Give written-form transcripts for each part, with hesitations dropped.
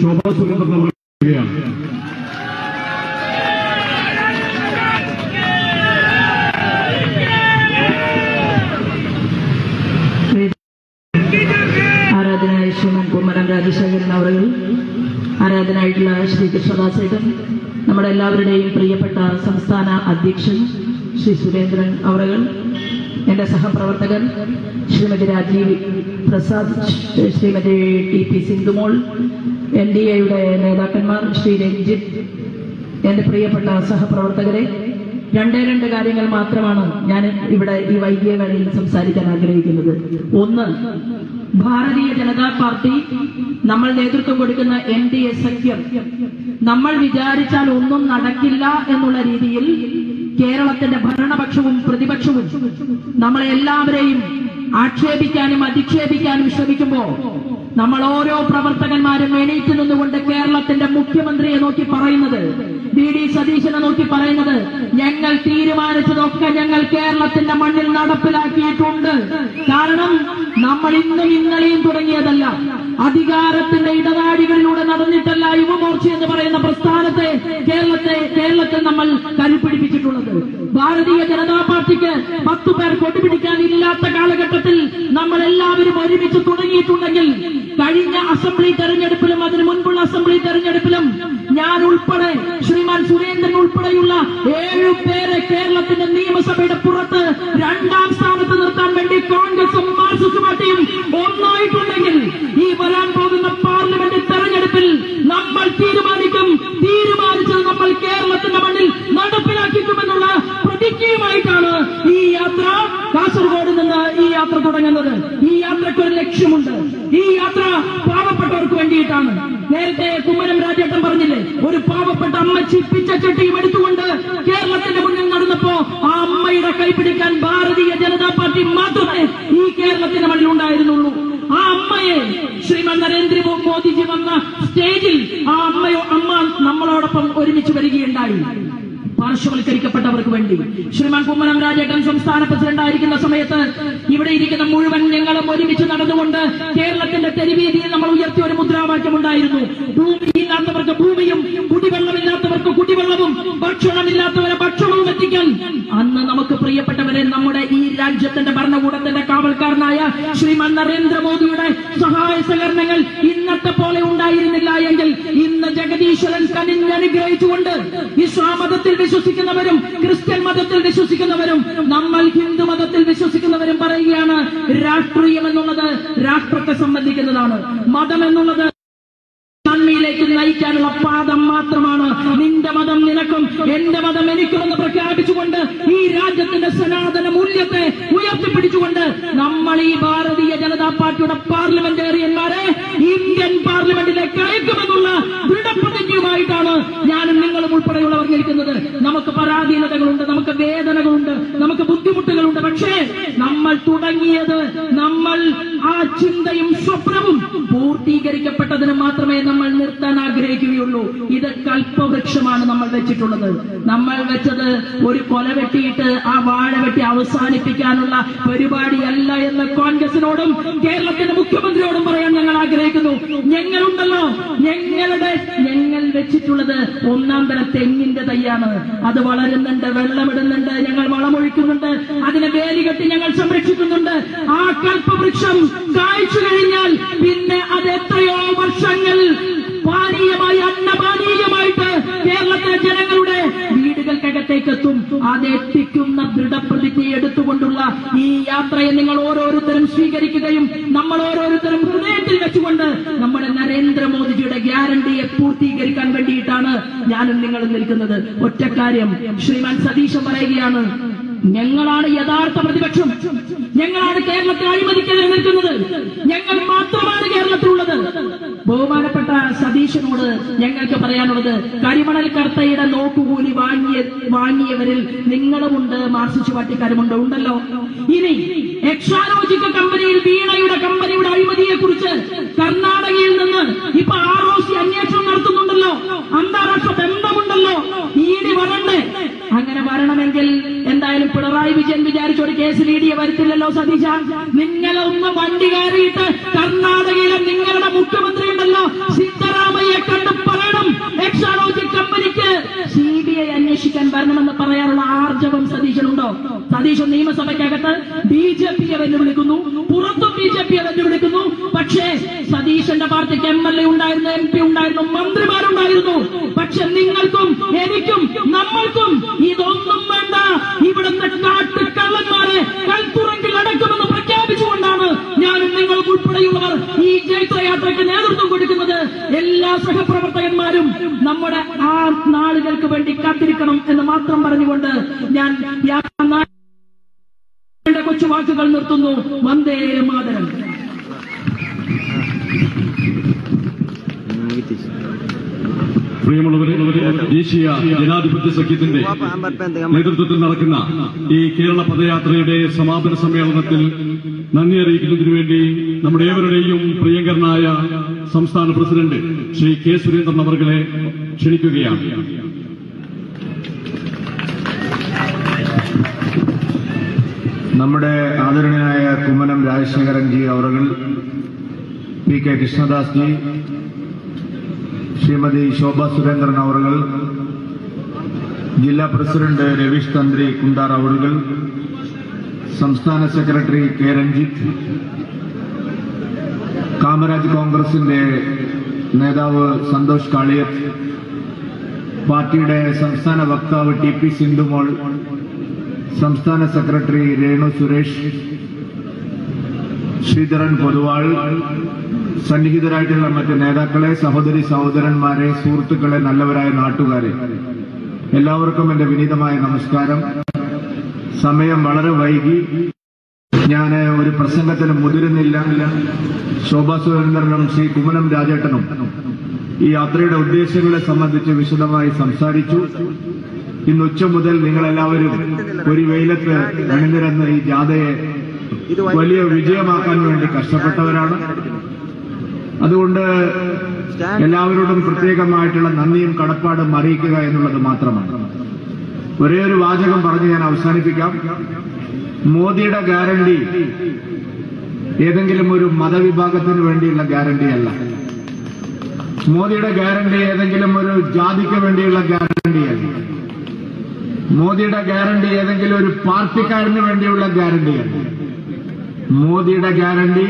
ശോഭാ സുരേന്ദ്രൻ നൽകുകയാണ്. ആരാധനായ ശ്രീമാൻ കുമ്മനം രാജശേഖരൻ അവർ, ആരാധനായിട്ടുള്ള ശ്രീ കൃഷ്ണദാസേട്ടൻ, നമ്മുടെ എല്ലാവരുടെയും പ്രിയപ്പെട്ട സംസ്ഥാന അധ്യക്ഷൻ ശ്രീ സുരേന്ദ്രൻ അവർ, എന്റെ സഹപ്രവർത്തകർ ശ്രീമതി രാജീവ് പ്രസാദ്, ശ്രീമതി TP സിന്ധുമോൾ, NDAയുടെ നേതാക്കന്മാർ ശ്രീ രഞ്ജിത്ത്, എന്റെ പ്രിയപ്പെട്ട സഹപ്രവർത്തകരെ, രണ്ട് കാര്യങ്ങൾ മാത്രമാണ് ഞാൻ ഇവിടെ ഈ വൈകിയ വേളയിൽ സംസാരിക്കാൻ ആഗ്രഹിക്കുന്നത്. ഒന്ന്, ഭാരതീയ ജനതാ പാർട്ടി നമ്മൾ നേതൃത്വം കൊടുക്കുന്ന NDA സഖ്യം നമ്മൾ വിചാരിച്ചാൽ ഒന്നും നടക്കില്ല എന്നുള്ള രീതിയിൽ കേരളത്തിന്റെ ഭരണപക്ഷവും പ്രതിപക്ഷവും നമ്മളെ എല്ലാവരെയും ആക്ഷേപിക്കാനും അധിക്ഷേപിക്കാനും ശ്രമിക്കുമ്പോൾ നമ്മൾ ഓരോ പ്രവർത്തകന്മാരും എണീറ്റ് നിന്നുകൊണ്ട് കേരളത്തിന്റെ മുഖ്യമന്ത്രിയെ നോക്കി പറയുന്നത്, VD സതീശനെ നോക്കി പറയുന്നത്, ഞങ്ങൾ തീരുമാനിച്ചതൊക്കെ ഞങ്ങൾ കേരളത്തിന്റെ മണ്ണിൽ നടപ്പിലാക്കിയിട്ടുണ്ട്. കാരണം നമ്മൾ ഇന്നും ഇന്നലെയും തുടങ്ങിയതല്ല, അധികാരത്തിന്റെ ഇടനാഴികളിലൂടെ നടന്നിട്ടല്ല യുവമോർച്ച എന്ന് പറയുന്ന പ്രസ്ഥാനത്തെ കേരളത്തിൽ നമ്മൾ കരുപിടിപ്പിച്ചിട്ടുള്ളത്. ഭാരതീയ ജനതാ പാർട്ടിക്ക് 10 പേർ കൊണ്ടുപിടിക്കാൻ ഇല്ലാത്ത കാലഘട്ടത്തിൽ നമ്മൾ എല്ലാവരും ഒരുമിച്ച് തുടങ്ങിയിട്ടുണ്ടെങ്കിൽ കഴിഞ്ഞ അസംബ്ലി തെരഞ്ഞെടുപ്പിലും അതിനു മുൻപുള്ള അസംബ്ലി തെരഞ്ഞെടുപ്പിലും ഞാൻ ഉൾപ്പെടെ ശ്രീമാൻ സുരേന്ദ്രൻ ഉൾപ്പെടെയുള്ള 7 പേരെ കേരളത്തിന്റെ നിയമസഭയുടെ പുറത്ത് 2ാം സ്ഥാനത്ത് നിർത്താൻ വേണ്ടി കോൺഗ്രസും മാർക്സിസ്റ്റ് പാർട്ടിയും ഒന്നായിട്ടുണ്ടെങ്കിൽ ഈ വരാൻ പോകുന്ന പാർലമെന്റ് തെരഞ്ഞെടുപ്പിൽ നമ്മൾ തീരുമാനിച്ചത് നമ്മൾ കേരളത്തിന്റെ മണ്ണിൽ നടപ്പിലാക്കിക്കുമെന്നുള്ള പ്രതിജ്ഞയുമായിട്ടാണ് ഈ യാത്ര കാസർഗോഡ് നിന്ന് ഈ യാത്ര തുടങ്ങുന്നത്. ഈ യാത്രയ്ക്ക് ഒരു ലക്ഷ്യമുണ്ട്. ഈ യാത്ര പാവപ്പെട്ടവർക്ക് വേണ്ടിയിട്ടാണ്. നേരത്തെ കുമ്മനം രാജേട്ടൻ പറഞ്ഞില്ലേ, ഒരു പാവപ്പെട്ട അമ്മച്ചി പിച്ചച്ചട്ടിയും എടുത്തുകൊണ്ട് കേരളത്തിന്റെ മുന്നിൽ നടന്നപ്പോ ആ അമ്മയുടെ കൈപിടിക്കാൻ ഭാരതീയ ജനതാ പാർട്ടി മാത്രമേ ഈ കേരളത്തിന്റെ മണ്ണിൽ ഉണ്ടായിരുന്നുള്ളൂ. ആ അമ്മയെ ശ്രീമാൻ നരേന്ദ്രമോദിജി വന്ന സ്റ്റേജിൽ ആ അമ്മ നമ്മളോടൊപ്പം ഒരുമിച്ച് വരികയുണ്ടായി. പാർശ്വവൽക്കരിക്കപ്പെട്ടവർക്ക് വേണ്ടി ശ്രീമാൻ കുമ്മനം രാജേട്ടൻ സംസ്ഥാന പ്രസിഡന്റ് ആയിരിക്കുന്ന സമയത്ത് ഇവിടെ ഇരിക്കുന്ന മുഴുവൻ ഞങ്ങളും ഒരുമിച്ച് നടന്നുകൊണ്ട് കേരളത്തിന്റെ തെരുവീതിയിൽ നമ്മൾ ഉയർത്തിയ ഒരു മുദ്രാവാക്യമുണ്ടായിരുന്നു, ഭൂമിയില്ലാത്തവർക്ക് ഭൂമിയും കുടിവെള്ളമില്ലാത്തവർക്ക് കുടിവെള്ളവും ഭക്ഷണമില്ലാത്തവരെ ഭക്ഷണവും എത്തിക്കാൻ. അന്ന് നമുക്ക് പ്രിയപ്പെട്ടവരെ, നമ്മുടെ ഈ രാജ്യത്തിന്റെ ഭരണകൂടത്തിന്റെ കാവൽക്കാരനായ ശ്രീമാൻ നരേന്ദ്രമോദിയുടെ സഹായ സഹകരണങ്ങൾ ഇന്നത്തെ പോലെ ഉണ്ടായിരുന്നില്ല എങ്കിൽ ഇന്ന് ജഗദീശ്വരൻ കനിഞ്ഞനുഗ്രഹിച്ചുകൊണ്ട് ഇസ്ലാം മതത്തിൽ വിശ്വസിക്കുന്നവരും ക്രിസ്ത്യൻ മതത്തിൽ വിശ്വസിക്കുന്നവരും നമ്മൾ ഹിന്ദു മതത്തിൽ വിശ്വസിക്കുന്നവരും പറയുകയാണ്, രാഷ്ട്രീയം എന്നുള്ളത് രാഷ്ട്രത്തെ സംബന്ധിക്കുന്നതാണ്, മതം എന്നുള്ളത് നന്മയിലേക്ക് നയിക്കാനുള്ള പാദം മാത്രമാണ്. നിന്റെ മതം നിനക്കും എന്റെ മതം എനിക്കുമെന്ന് പ്രഖ്യാപിച്ചുകൊണ്ട് ഈ രാജ്യത്തിന്റെ സനാതന മൂല്യത്തെ ഉയർത്തിപ്പിടിച്ചുകൊണ്ട് നമ്മൾ ഈ ഭാരതീയ ജനതാ പാർട്ടിയുടെ പാർലമെന്റേറിയന്മാരെ ഇന്ത്യൻ പാർലമെന്റിലേക്ക് അയക്കുമെന്നുള്ള ദൃഢപ്രതിജ്ഞയുമായിട്ടാണ് ഞാനും നിങ്ങളും ഉൾപ്പെടെയുള്ളവർ നിൽക്കുന്നത്. നമുക്ക് പരാധീനതകളുണ്ട്, നമുക്ക് വേദനകളുണ്ട്, നമുക്ക് ബുദ്ധിമുട്ടുകളുണ്ട്. പക്ഷേ നമ്മൾ തുടങ്ങിയത്, നമ്മൾ ആ ചിന്തയും സ്വപ്നവും പൂർത്തീകരിക്കപ്പെട്ടതിന് മാത്രമേ നമ്മൾ നിർത്താൻ ആഗ്രഹിക്കുകയുള്ളൂ. ഇത് കൽപ്പവൃക്ഷമാണ് നമ്മൾ വെച്ചിട്ടുള്ളത്. നമ്മൾ വെച്ചത് ഒരു കൊല വെട്ടിയിട്ട് ആ വാഴ വെട്ടി അവസാനിപ്പിക്കാനുള്ള പരിപാടിയല്ല എന്ന് കോൺഗ്രസിനോടും കേരളത്തിന്റെ മുഖ്യമന്ത്രിയോടും പറയാൻ ഞങ്ങൾ ആഗ്രഹിക്കുന്നു. ഞങ്ങളുണ്ടല്ലോ, ഞങ്ങൾ വെച്ചിട്ടുള്ളത് 1ാം തരം തെങ്ങിന്റെ തൈയാണ്. അത് വളരുന്നുണ്ട്, വെള്ളമിടുന്നുണ്ട്, ഞങ്ങൾ വളമൊഴിക്കുന്നുണ്ട്, അതിനെ വേലികെട്ടി ഞങ്ങൾ സംരക്ഷിക്കുന്നുണ്ട്. ആ കൽപ്പവൃക്ഷം കായ്ച്ചു കഴിഞ്ഞാൽ പിന്നെ അത് എത്രയോ വർഷങ്ങൾ പാനീയമായി, അന്നപാനീയമായിട്ട് കേരളത്തിലെ ജനങ്ങളുടെ വീടുകൾക്കകത്തേക്ക് എത്തും. അതെത്തിക്കുന്ന ദൃഢപ്രതിജ്ഞ എടുത്തുകൊണ്ടുള്ള ഈ യാത്രയെ നിങ്ങൾ ഓരോരുത്തരും സ്വീകരിക്കുകയും നമ്മൾ ഓരോരുത്തരും ഹൃദയത്തിൽ വെച്ചുകൊണ്ട് നമ്മുടെ നരേന്ദ്രമോദിജിയുടെ ഗ്യാരണ്ടിയെ പൂർത്തീകരിക്കാൻ വേണ്ടിയിട്ടാണ് ഞാനും നിങ്ങളും നിൽക്കുന്നത്. ഒറ്റക്കാര്യം, ശ്രീമാൻ സതീശൻ പറയുകയാണ്, ഞങ്ങളാണ് യഥാർത്ഥ പ്രതിപക്ഷം, ഞങ്ങളാണ് കേരളത്തിൽ അഴിമതിക്കെതിരെ നിൽക്കുന്നത്, ഞങ്ങൾ മാത്രമാണ് കേരളത്തിലുള്ളത്. ബഹുമാനപ്പെട്ട സതീശനോട് ഞങ്ങൾക്ക് പറയാനുള്ളത്, കരിമണൽ കർത്തയുടെ നോക്കുകൂലി വാങ്ങിയവരിൽ നിങ്ങളുമുണ്ട്, മാർക്സിസ്റ്റ് പാർട്ടിക്കാരുമുണ്ട്, ഉണ്ടല്ലോ. ഇനി എക്സാലോജിക് കമ്പനിയിൽ വീണയുടെ കമ്പനിയുടെ അഴിമതിയെ കുറിച്ച് കർണാടകയിൽ നിന്ന് ഇപ്പൊ ROC അന്വേഷണം നടത്തുന്നുണ്ടല്ലോ, അന്താരാഷ്ട്ര ബന്ധമുണ്ടല്ലോ. ED വരണ്ടേ? അങ്ങനെ വരണമെങ്കിൽ എന്തായാലും പിണറായി വിജയൻ വിചാരിച്ച ഒരു കേസിൽ ED വരുത്തില്ലല്ലോ. സതീശ, നിങ്ങളൊന്ന് വണ്ടി കയറിയിട്ട് കർണാടകയിലെ നിങ്ങളുടെ മുഖ്യമന്ത്രി ഉണ്ടല്ലോ സിദ്ധരാമയ്യ, ആർജവം സതീശനുണ്ടോ? സതീശൻ നിയമസഭയ്ക്കകത്ത് BJP-യെ വെല്ലുവിളിക്കുന്നു, പുറത്തും BJP-യെ വെല്ലുവിളിക്കുന്നു. പക്ഷേ സതീശന്റെ പാർട്ടിക്ക് MLA ഉണ്ടായിരുന്നു, MP ഉണ്ടായിരുന്നു, മന്ത്രിമാരുണ്ടായിരുന്നു. പക്ഷെ നിങ്ങൾക്കും എനിക്കും നമ്മൾക്കും ഇതൊന്നും വേണ്ട. ഇവിടുത്തെ കാട്ടുകള്ളന്മാരെ കൽത്തുറങ്കിൽ അടക്കുമെന്ന് പ്രഖ്യാപിച്ചുകൊണ്ടാണ് ഞാനും നിങ്ങൾ ഉൾപ്പെടെയുള്ളവർ ഈ ജൈത്രയാത്രയ്ക്ക് നേതൃത്വം കൊടുക്കുന്നത്. എല്ലാ സഹപ്രവർത്തകന്മാരും നമ്മുടെ ആ നാളുകൾക്ക് വേണ്ടി കാത്തിരിക്കണം എന്ന് മാത്രം പറഞ്ഞുകൊണ്ട് ഞാൻ കൊച്ചു വാക്കുകൾ നിർത്തുന്നു. വന്ദേ മാതരം. പ്രിയമുള്ളവരെ, ദേശീയ ജനാധിപത്യ സഖ്യത്തിന്റെ നേതൃത്വത്തിൽ നടക്കുന്ന ഈ കേരള പദയാത്രയുടെ സമാപന സമ്മേളനത്തിൽ നന്ദി അറിയിക്കുന്നതിനു വേണ്ടി നമ്മുടെ ഏവരുടെയും പ്രിയങ്കരനായ സംസ്ഥാന പ്രസിഡന്റ് ശ്രീ കെ സുരേന്ദ്രൻ അവർകളെ ക്ഷണിക്കുകയാണ്. നമ്മുടെ ആദരണീയനായ കുമ്മനം രാജശേഖരൻജി അവർകൾ, PK കൃഷ്ണദാസ് ജി, ശ്രീമതി ശോഭ സുരേന്ദ്രൻ അവർകൾ, ജില്ലാ പ്രസിഡന്റ് രവീഷ് തന്ത്രി കുണ്ടാർ അവർകൾ, സംസ്ഥാന സെക്രട്ടറി കെ രഞ്ജിത്ത്, കാമരാജ് കോൺഗ്രസിന്റെ നേതാവ് സന്തോഷ് കാളിയത്ത്, പാർട്ടിയുടെ സംസ്ഥാന വക്താവ് TP സിന്ധുമോൾ, സംസ്ഥാന സെക്രട്ടറി രേണു സുരേഷ്, ശ്രീധരൻ പൊതുവാൾ, സന്നിഹിതരായിട്ടുള്ള മറ്റ് നേതാക്കളെ, സഹോദരി സഹോദരന്മാരെ, സുഹൃത്തുക്കളെ, നല്ലവരായ നാട്ടുകാരെ, എല്ലാവർക്കും എന്റെ വിനീതമായ നമസ്കാരം. സമയം വളരെ വൈകി, ഞാൻ ഒരു പ്രസംഗത്തിന് മുതിരുന്നില്ല. ശോഭാ സുരേന്ദ്രനും ശ്രീ കുമ്മനം രാജേട്ടനും ഈ യാത്രയുടെ ഉദ്ദേശങ്ങളെ സംബന്ധിച്ച് വിശദമായി സംസാരിച്ചു. ഇന്ന് ഉച്ച മുതൽ നിങ്ങളെല്ലാവരും ഒരു വെയിലത്ത് അണിനിരന്ന് ഈ ജാഥയെ വലിയ വിജയമാക്കാൻ വേണ്ടി കഷ്ടപ്പെട്ടവരാണ്. അതുകൊണ്ട് എല്ലാവരോടും പ്രത്യേകമായിട്ടുള്ള നന്ദിയും കടപ്പാടും അറിയിക്കുക എന്നുള്ളത് മാത്രമാണ്. ഒരേ ഒരു വാചകം പറഞ്ഞ് ഞാൻ അവസാനിപ്പിക്കാം. മോദിയുടെ ഗ്യാരണ്ടി ഏതെങ്കിലും ഒരു മതവിഭാഗത്തിന് വേണ്ടിയുള്ള ഗ്യാരണ്ടിയല്ല. മോദിയുടെ ഗ്യാരണ്ടി ഏതെങ്കിലും ഒരു ജാതിക്ക് വേണ്ടിയുള്ള ഗ്യാരണ്ടിയല്ല. മോദിയുടെ ഗ്യാരണ്ടി ഏതെങ്കിലും ഒരു പാർട്ടിക്കാരന് വേണ്ടിയുള്ള ഗ്യാരണ്ടിയല്ല. മോദിയുടെ ഗ്യാരണ്ടി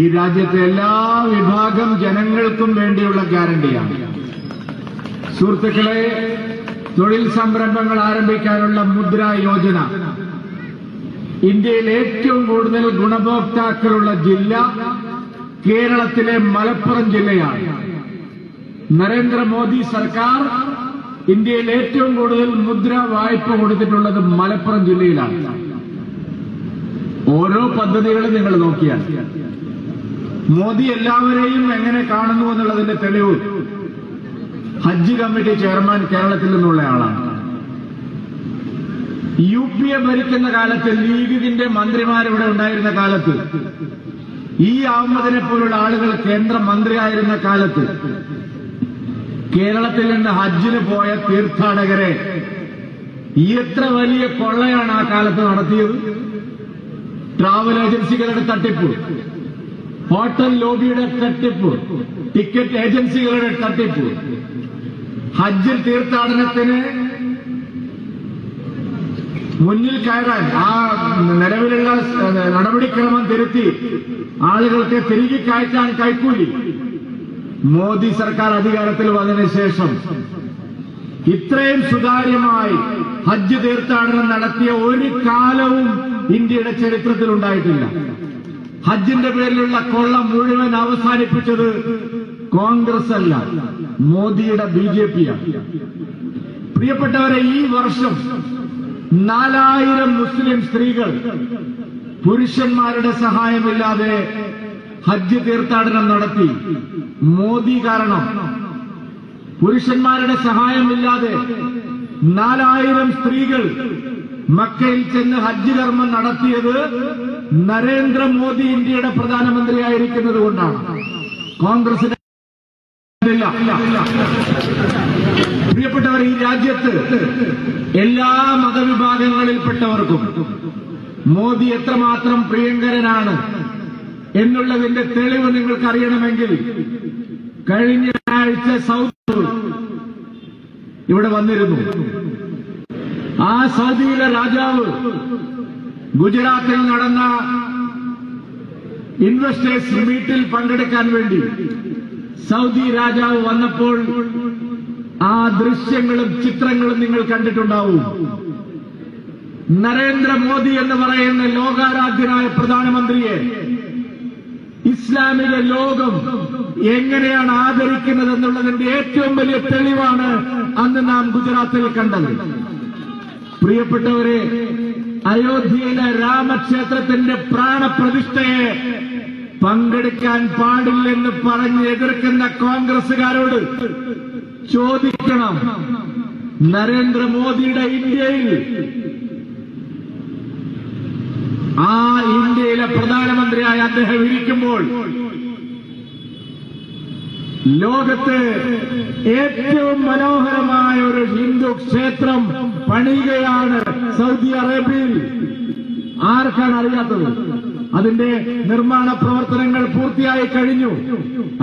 ഈ രാജ്യത്തെ എല്ലാ വിഭാഗം ജനങ്ങൾക്കും വേണ്ടിയുള്ള ഗ്യാരണ്ടിയാണ്. സുഹൃത്തുക്കളെ, തൊഴിൽ സംരംഭങ്ങൾ ആരംഭിക്കാനുള്ള മുദ്ര യോജന, ഇന്ത്യയിൽ ഏറ്റവും കൂടുതൽ ഗുണഭോക്താക്കളുള്ള ജില്ല കേരളത്തിലെ മലപ്പുറം ജില്ലയാണ്. നരേന്ദ്രമോദി സർക്കാർ ഇന്ത്യയിൽ ഏറ്റവും കൂടുതൽ മുദ്ര വായ്പ കൊടുത്തിട്ടുള്ളത് മലപ്പുറം ജില്ലയിലാണ്. ഓരോ പദ്ധതികളും നിങ്ങൾ നോക്കിയാൽ മോദി എല്ലാവരെയും എങ്ങനെ കാണുന്നു എന്നുള്ളതിന്റെ തെളിവ് ഹജ്ജ് കമ്മിറ്റി ചെയർമാൻ കേരളത്തിൽ നിന്നുള്ള ആളാണ്. UP-യെ ഭരിക്കുന്ന കാലത്ത്, ലീഗിന്റെ മന്ത്രിമാരിവിടെ ഉണ്ടായിരുന്ന കാലത്ത്, ഈ അഹമ്മദിനെ പോലുള്ള ആളുകൾ കേന്ദ്രമന്ത്രിയായിരുന്ന കാലത്ത് കേരളത്തിൽ നിന്ന് ഹജ്ജിന് പോയ തീർത്ഥാടകരെ എത്ര വലിയ കൊള്ളയാണ് ആ കാലത്ത് നടത്തിയത്. ട്രാവൽ ഏജൻസികളുടെ തട്ടിപ്പ്, ഹോട്ടൽ ലോബിയുടെ തട്ടിപ്പ്, ടിക്കറ്റ് ഏജൻസികളുടെ തട്ടിപ്പ്, ഹജ്ജ് തീർത്ഥാടനത്തിന് മുന്നിൽ കയറാൻ ആ നിലവിലുള്ള നടപടിക്രമം തിരുത്തി ആളുകൾക്ക് തിരികെ കയറ്റാൻ കൈക്കൂലി. മോദി സർക്കാർ അധികാരത്തിൽ വന്നതിന് ശേഷം ഇത്രയും സുതാര്യമായി ഹജ്ജ് തീർത്ഥാടനം നടത്തിയ ഒരു കാലവും ഇന്ത്യയുടെ ചരിത്രത്തിൽ ഉണ്ടായിട്ടില്ല. ഹജ്ജിന്റെ പേരിലുള്ള കൊള്ള മുഴുവൻ അവസാനിപ്പിച്ചത് കോൺഗ്രസ് അല്ല, മോദിയുടെ BJP-യാണ്. പ്രിയപ്പെട്ടവരെ, ഈ വർഷം 4000 മുസ്ലിം സ്ത്രീകൾ പുരുഷന്മാരുടെ സഹായമില്ലാതെ ഹജ്ജ് തീർത്ഥാടനം നടത്തി. മോദി കാരണം പുരുഷന്മാരുടെ സഹായമില്ലാതെ 4000 സ്ത്രീകൾ മക്കയിൽ ചെന്ന് ഹജ്ജ് കർമ്മം നടത്തിയത് നരേന്ദ്രമോദി ഇന്ത്യയുടെ പ്രധാനമന്ത്രിയായിരിക്കുന്നത് കൊണ്ടാണ്. കോൺഗ്രസിന് പ്രിയപ്പെട്ടവർ, ഈ രാജ്യത്ത് എല്ലാ മതവിഭാഗങ്ങളിൽപ്പെട്ടവർക്കും മോദി എത്രമാത്രം പ്രിയങ്കരനാണ് എന്നുള്ളതിന്റെ തെളിവ് നിങ്ങൾക്കറിയണമെങ്കിൽ കഴിഞ്ഞ ആഴ്ച സൗദ് ഇവിടെ വന്നിരുന്നു. ആ സൗദിയിലെ രാജാവ് ഗുജറാത്തിൽ നടന്ന ഇൻവെസ്റ്റേഴ്സ് മീറ്റിൽ പങ്കെടുക്കാൻ വേണ്ടി സൗദി രാജാവ് വന്നപ്പോൾ ആ ദൃശ്യങ്ങളും ചിത്രങ്ങളും നിങ്ങൾ കണ്ടിട്ടുണ്ടാവും. നരേന്ദ്രമോദി എന്ന് പറയുന്ന ലോകാരാധ്യനായ പ്രധാനമന്ത്രിയെ ഇസ്ലാമിക ലോകം എങ്ങനെയാണ് ആദരിക്കുന്നത് എന്നുള്ളതിന്റെ ഏറ്റവും വലിയ തെളിവാണ് അന്ന് നാം ഗുജറാത്തിൽ കണ്ടത്. പ്രിയപ്പെട്ടവരെ, അയോധ്യയിലെ രാമക്ഷേത്രത്തിന്റെ പ്രാണപ്രതിഷ്ഠയെ പങ്കെടുക്കാൻ പാടില്ലെന്ന് പറഞ്ഞ് എതിർക്കുന്ന കോൺഗ്രസുകാരോട് ചോദിക്കണം, നരേന്ദ്രമോദിയുടെ ഇന്ത്യയിൽ ആ ഇന്ത്യയിലെ പ്രധാനമന്ത്രിയായ അദ്ദേഹം ഇരിക്കുമ്പോൾ ലോകത്ത് ഏറ്റവും മനോഹരമായ ഒരു ഹിന്ദു ക്ഷേത്രം പണിയുകയാണ് സൗദി അറേബ്യയിൽ. ആർക്കാണ് അറിയാത്തത്? അതിന്റെ നിർമ്മാണ പ്രവർത്തനങ്ങൾ പൂർത്തിയായി കഴിഞ്ഞു.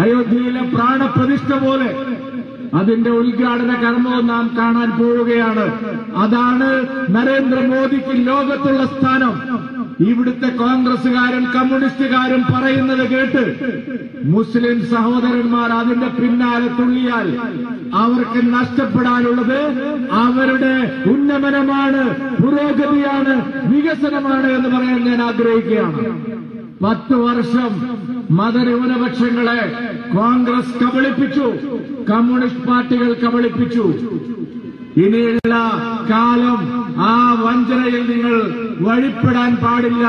അയോധ്യയിലെ പ്രാണപ്രതിഷ്ഠ പോലെ അതിന്റെ ഉദ്ഘാടന കർമ്മവും നാം കാണാൻ പോവുകയാണ്. അതാണ് നരേന്ദ്രമോദിക്ക് ലോകത്തുള്ള സ്ഥാനം. ഇവിടുത്തെ കോൺഗ്രസുകാരും കമ്മ്യൂണിസ്റ്റുകാരും പറയുന്നത് കേട്ട് മുസ്ലിം സഹോദരന്മാർ അതിന്റെ പിന്നാലെ തുള്ളിയാൽ അവർക്ക് നഷ്ടപ്പെടാനുള്ളത് അവരുടെ ഉന്നമനമാണ്, പുരോഗതിയാണ്, വികസനമാണ് എന്ന് പറയാൻ ഞാൻ ആഗ്രഹിക്കുകയാണ്. 10 വർഷം മതന്യൂനപക്ഷങ്ങളെ കോൺഗ്രസ് കബളിപ്പിച്ചു, കമ്മ്യൂണിസ്റ്റ് പാർട്ടികൾ കബളിപ്പിച്ചു. ഇനിയുള്ള കാലം ആ വഞ്ചനയിൽ നിങ്ങൾ വഴിപ്പെടാൻ പാടില്ല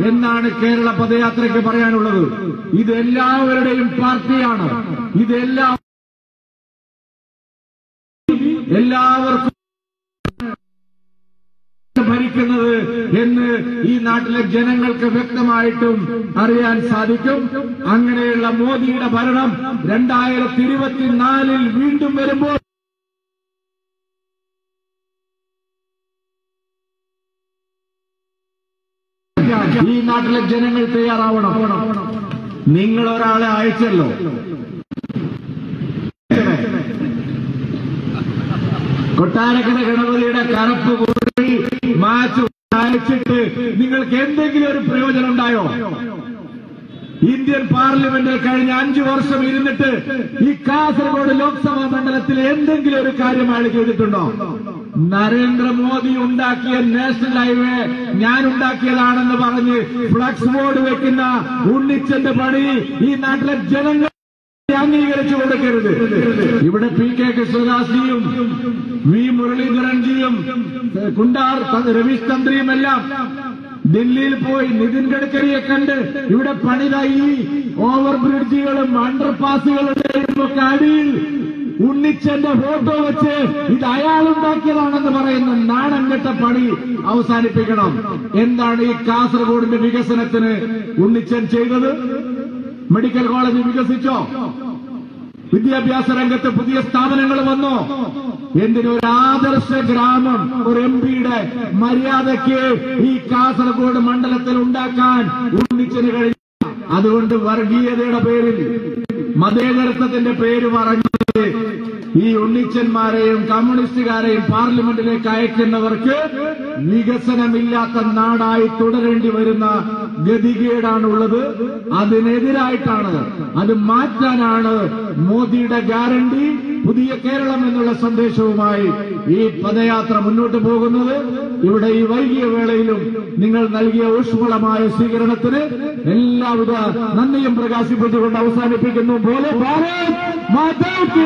എന്നാണ് കേരള പദയാത്രയ്ക്ക് പറയാനുള്ളത്. ഇതെല്ലാവരുടെയും പാർട്ടിയാണ്. എല്ലാവർക്കും ഭരിക്കുന്നത് എന്ന് ഈ നാട്ടിലെ ജനങ്ങൾക്ക് വ്യക്തമായിട്ടും അറിയാൻ സാധിക്കും. അങ്ങനെയുള്ള മോദിയുടെ ഭരണം 2024 വീണ്ടും വരുമ്പോൾ ഈ നാട്ടിലെ ജനങ്ങൾ തയ്യാറാവണം. നിങ്ങൾ ഒരാളെ അയച്ചല്ലോ, കൊട്ടാരക്കര ഗണപതിയുടെ കറുപ്പ് കൂടി മാച്ച് അയച്ചിട്ട് നിങ്ങൾക്ക് എന്തെങ്കിലും ഒരു പ്രയോജനം ഉണ്ടായോ? ഇന്ത്യൻ പാർലമെന്റിൽ കഴിഞ്ഞ 5 വർഷം ഇരുന്നിട്ട് ഈ കാസർഗോഡ് ലോക്സഭാ മണ്ഡലത്തിൽ എന്തെങ്കിലും ഒരു കാര്യം അയാൾ ചെയ്തിട്ടുണ്ടോ? നരേന്ദ്രമോദി ഉണ്ടാക്കിയ നാഷണൽ ഹൈവേ ഞാൻ ഉണ്ടാക്കിയതാണെന്ന് പറഞ്ഞ് ഫ്ലക്സ് ബോർഡ് വെക്കുന്ന ഉണ്ണിച്ചന്റെ പണി ഈ നാട്ടിലെ ജനങ്ങൾ അംഗീകരിച്ചു കൊടുക്കരുത്. ഇവിടെ PK കൃഷ്ണദാസ്ജിയും വി മുരളീധരൻജിയും കുണ്ടാർ രവീഷ് തന്ത്രിയുമെല്ലാം ഡൽഹിയിൽ പോയി നിതിൻ ഗഡ്കരിയെ കണ്ട് ഇവിടെ പണിത ഈ ഓവർ ബ്രിഡ്ജുകളും അണ്ടർപാസുകളുടെയും ഒക്കെ അടിയിൽ ഉണ്ണിച്ചന്റെ ഫോട്ടോ വെച്ച് ഇത് അയാളുണ്ടാക്കിയതാണെന്ന് പറയുന്ന നാണം കെട്ട പണി അവസാനിപ്പിക്കണം. എന്താണ് ഈ കാസർഗോഡിന്റെ വികസനത്തിന് ഉണ്ണിച്ചൻ ചെയ്തത്? മെഡിക്കൽ കോളേജ് വികസിച്ചോ? വിദ്യാഭ്യാസ രംഗത്ത് പുതിയ സ്ഥാപനങ്ങൾ വന്നോ? എന്തിനൊരു ആദർശ ഗ്രാമം ഒരു MP-യുടെ മര്യാദയ്ക്ക് ഈ കാസർഗോഡ് മണ്ഡലത്തിൽ ഉണ്ടാക്കാൻ ഉണ്ണിച്ചന് കഴിഞ്ഞു. അതുകൊണ്ട് വർഗീയതയുടെ പേരിൽ, മതേതരത്വത്തിന്റെ പേര് പറഞ്ഞ് ഈ ഉണ്ണിച്ചന്മാരെയും കമ്മ്യൂണിസ്റ്റുകാരെയും പാർലമെന്റിലേക്ക് അയക്കുന്നവർക്ക് വികസനമില്ലാത്ത നാടായി തുടരേണ്ടി വരുന്ന ഗതികേടാണുള്ളത്. അതിനെതിരായിട്ടാണ്, അത് മാറ്റാനാണ് മോദിയുടെ ഗ്യാരണ്ടി പുതിയ കേരളം എന്നുള്ള സന്ദേശവുമായി ഈ പദയാത്ര മുന്നോട്ട് പോകുന്നത്. ഇവിടെ ഈ വൈകിയ വേളയിലും നിങ്ങൾ നൽകിയ ഊഷ്മളമായ സ്വീകരണത്തിന് എല്ലാവിധ നന്ദിയും പ്രകാശിപ്പിച്ചുകൊണ്ട് അവസാനിപ്പിക്കുന്നു. പോലെ ഭാരത് മാതാ കി